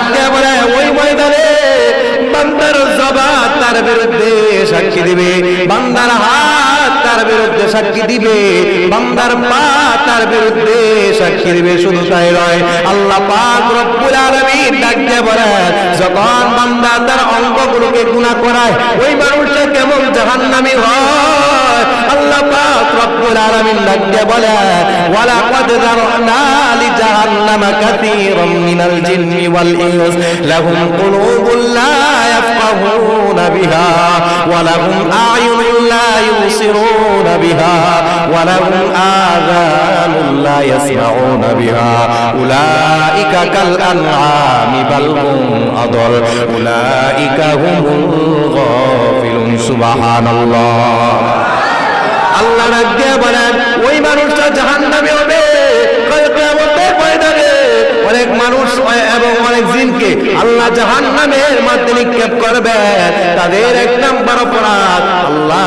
ডাকতে বলে ওই ময়দানে বান্দার জবান তার বিরুদ্ধে সাক্ষী দিবে, বান্দার হাত তার বিরুদ্ধে সাক্ষী দিবে, বান্দার পা তার বিরুদ্ধে সাক্ষী দিবে। শুধু তাই নয়, আল্লাহ পাক রব্বুল আলামিন ডাকতে বলে যখন বান্দা তার অঙ্গগুলোকে গুনাহ করায় ওই মানুষটা কেমন জাহান্নামী হয়। আল্লাহ পাক রব্বুল আলামিন ডাকতে বলে ওয়ালাকাদ যারানা লি জাহান্নামা কাসীরাম মিনাল জিন্নি ওয়াল ইনস লাহুম কুলুবুন লা ইয়াফকাহুনা বিহা ওয়া লাহুম আ'য়ুনুন লা ইউসিরুনা বিহা ওয়া লাহুম আযানুন লা ইয়াসমাউনা বিহা উলাইকা কাল আনআমি বাল হুম আদল উলাইকা হুমুল গাফিলুন। সুবহানাল্লাহ। আল্লাহ রাব্বুল বলেন ওই মানুষটা জাহান্নামে হবে কিয়ামতের ময়দানে। অনেক মানুষ এবং অনেক জিনকে আল্লাহ জাহান্নামের মধ্যে নিক্ষেপ করবে। তাদের এক নাম্বার অপরাধ আল্লাহ